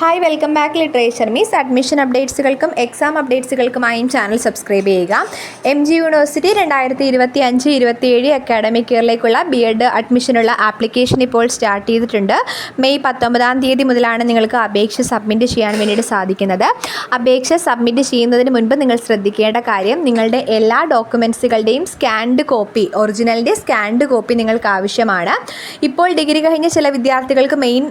Hi welcome back literature മീസ് admission അപ്ഡേറ്റ്സുകൾക്കും exam അപ്ഡേറ്റ്സുകൾക്കുമായും ചാനൽ സബ്സ്ക്രൈബ് ചെയ്യുക. MG യൂണിവേഴ്സിറ്റി 2025-27 അക്കാഡമിക് ഇയറിലേക്കുള്ള BEd അഡ്മിഷനുള്ള ആപ്ലിക്കേഷൻ ഇപ്പോൾ സ്റ്റാർട്ട് ചെയ്തിട്ടുണ്ട്. മെയ് 19 മുതലാണ് നിങ്ങൾക്ക് അപേക്ഷ സബ്മിറ്റ് ചെയ്യാൻ വേണ്ടിയിട്ട് സാധിക്കുന്നത്. അപേക്ഷ സബ്മിറ്റ് ചെയ്യുന്നതിന് മുൻപ് നിങ്ങൾ ശ്രദ്ധിക്കേണ്ട കാര്യം, നിങ്ങളുടെ എല്ലാ ഡോക്യുമെൻറ്റ്സുകളുടെയും സ്കാൻഡ് കോപ്പി, ഒറിജിനലിൻ്റെ സ്കാൻഡ് കോപ്പി നിങ്ങൾക്ക് ആവശ്യമാണ്. ഇപ്പോൾ ഡിഗ്രി കഴിഞ്ഞ ചില വിദ്യാർത്ഥികൾക്ക് മെയിൻ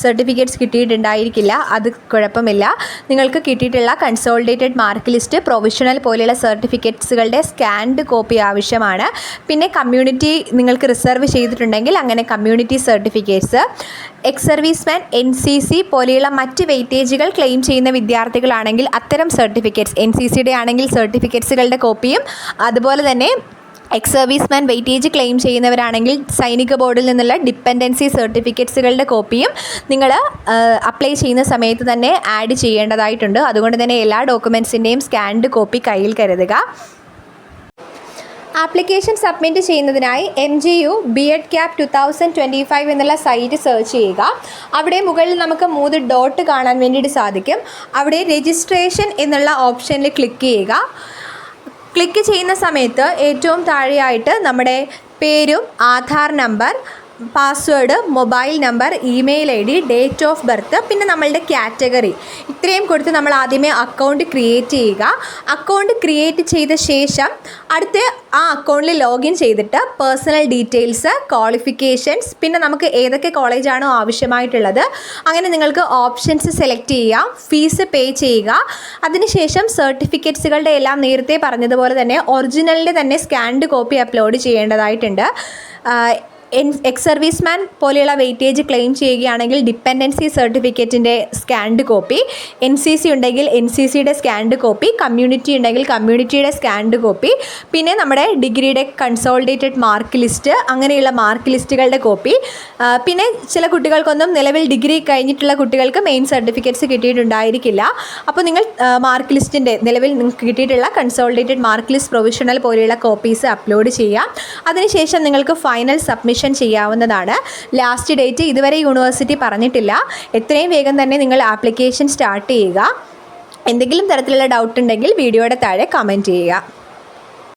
സർട്ടിഫിക്കറ്റ്സ് കിട്ടിയിട്ടുണ്ടായിരിക്കില്ല. അത് കുഴപ്പമില്ല. നിങ്ങൾക്ക് കിട്ടിയിട്ടുള്ള കൺസോളിഡേറ്റഡ് മാർക്ക് ലിസ്റ്റ്, പ്രൊവിഷണൽ പോലെയുള്ള സർട്ടിഫിക്കറ്റ്സുകളുടെ സ്കാൻഡ് കോപ്പി ആവശ്യമാണ്. പിന്നെ കമ്മ്യൂണിറ്റി നിങ്ങൾക്ക് റിസർവ് ചെയ്തിട്ടുണ്ടെങ്കിൽ അങ്ങനെ community certificates, ex serviceman, NCC പോലെയുള്ള മറ്റ് വെയിറ്റേജുകൾ ക്ലെയിം ചെയ്യുന്ന വിദ്യാർത്ഥികളാണെങ്കിൽ അത്തരം സർട്ടിഫിക്കറ്റ്സ്, NCCയുടെ ആണെങ്കിൽ സർട്ടിഫിക്കറ്റ്സുകളുടെ കോപ്പിയും, അതുപോലെ തന്നെ എക്സ് സർവീസ്മാൻ വെയിറ്റേജ് ക്ലെയിം ചെയ്യുന്നവരാണെങ്കിൽ സൈനിക ബോർഡിൽ നിന്നുള്ള ഡിപ്പെൻഡൻസി സർട്ടിഫിക്കറ്റ്സുകളുടെ കോപ്പിയും നിങ്ങൾ അപ്ലൈ ചെയ്യുന്ന സമയത്ത് തന്നെ ആഡ് ചെയ്യേണ്ടതായിട്ടുണ്ട്. അതുകൊണ്ട് തന്നെ എല്ലാ ഡോക്യുമെൻറ്റ്സിൻ്റെയും സ്കാൻഡ് കോപ്പി കയ്യിൽ കരുതുക. ആപ്ലിക്കേഷൻ സബ്മിറ്റ് ചെയ്യുന്നതിനായി MGU BEd CAP 2025 എന്നുള്ള സൈറ്റ് സെർച്ച് ചെയ്യുക. അവിടെ മുകളിൽ നമുക്ക് 3 ഡോട്ട് കാണാൻ വേണ്ടിയിട്ട് സാധിക്കും. അവിടെ രജിസ്ട്രേഷൻ എന്നുള്ള ഓപ്ഷനിൽ ക്ലിക്ക് ചെയ്യുക. ക്ലിക്ക് ചെയ്യുന്ന സമയത്ത് ഏറ്റവും താഴെയായിട്ട് നമ്മുടെ പേരും Aadhaar number, password, mobile number, email ID, date of birth, പിന്നെ നമ്മളുടെ കാറ്റഗറി, ഇത്രയും കൊടുത്ത് നമ്മൾ ആദ്യമേ അക്കൗണ്ട് ക്രിയേറ്റ് ചെയ്യുക. അക്കൗണ്ട് ക്രിയേറ്റ് ചെയ്ത ശേഷം അടുത്ത് ആ അക്കൗണ്ടിൽ ലോഗിൻ ചെയ്തിട്ട് പേഴ്സണൽ ഡീറ്റെയിൽസ്, ക്വാളിഫിക്കേഷൻസ്, പിന്നെ നമുക്ക് ഏതൊക്കെ കോളേജാണോ ആവശ്യമായിട്ടുള്ളത് അങ്ങനെ നിങ്ങൾക്ക് ഓപ്ഷൻസ് സെലക്ട് ചെയ്യാം. ഫീസ് പേ ചെയ്യുക. അതിനുശേഷം സർട്ടിഫിക്കറ്റ്സുകളുടെ എല്ലാം നേരത്തെ പറഞ്ഞതുപോലെ തന്നെ ഒറിജിനലിൻ്റെ തന്നെ സ്കാൻഡ് കോപ്പി അപ്ലോഡ് ചെയ്യേണ്ടതായിട്ടുണ്ട്. എക്സ് സർവീസ്മാൻ പോലെയുള്ള വെയിറ്റേജ് ക്ലെയിം ചെയ്യുകയാണെങ്കിൽ ഡിപ്പെൻഡൻസി സർട്ടിഫിക്കറ്റിൻ്റെ സ്കാൻഡ് കോപ്പി, NCC ഉണ്ടെങ്കിൽ NCCയുടെ സ്കാൻഡ് കോപ്പി, കമ്മ്യൂണിറ്റി ഉണ്ടെങ്കിൽ കമ്മ്യൂണിറ്റിയുടെ സ്കാൻഡ് കോപ്പി, പിന്നെ നമ്മുടെ ഡിഗ്രിയുടെ കൺസോളിഡേറ്റഡ് മാർക്ക് ലിസ്റ്റ്, അങ്ങനെയുള്ള മാർക്ക് ലിസ്റ്റുകളുടെ കോപ്പി. പിന്നെ ചില കുട്ടികൾക്കൊന്നും നിലവിൽ ഡിഗ്രി കഴിഞ്ഞിട്ടുള്ള കുട്ടികൾക്ക് മെയിൻ സർട്ടിഫിക്കറ്റ്സ് കിട്ടിയിട്ടുണ്ടായിരിക്കില്ല. അപ്പോൾ നിങ്ങൾ മാർക്ക് ലിസ്റ്റിൻ്റെ നിലവിൽ നിങ്ങൾക്ക് കിട്ടിയിട്ടുള്ള കൺസോളിഡേറ്റഡ് മാർക്ക് ലിസ്റ്റ്, പ്രൊവിഷണൽ പോലെയുള്ള കോപ്പീസ് അപ്ലോഡ് ചെയ്യാം. അതിനുശേഷം നിങ്ങൾക്ക് ഫൈനൽ സബ്മിഷൻ ചെയ്യാവുന്നതാണ്. ലാസ്റ്റ് ഡേറ്റ് ഇതുവരെ യൂണിവേഴ്സിറ്റി പറഞ്ഞിട്ടില്ല. എത്രയും വേഗം തന്നെ നിങ്ങൾ ആപ്ലിക്കേഷൻ സ്റ്റാർട്ട് ചെയ്യുക. എന്തെങ്കിലും തരത്തിലുള്ള ഡൗട്ട് ഉണ്ടെങ്കിൽ വീഡിയോയുടെ താഴെ കമൻറ്റ് ചെയ്യുക.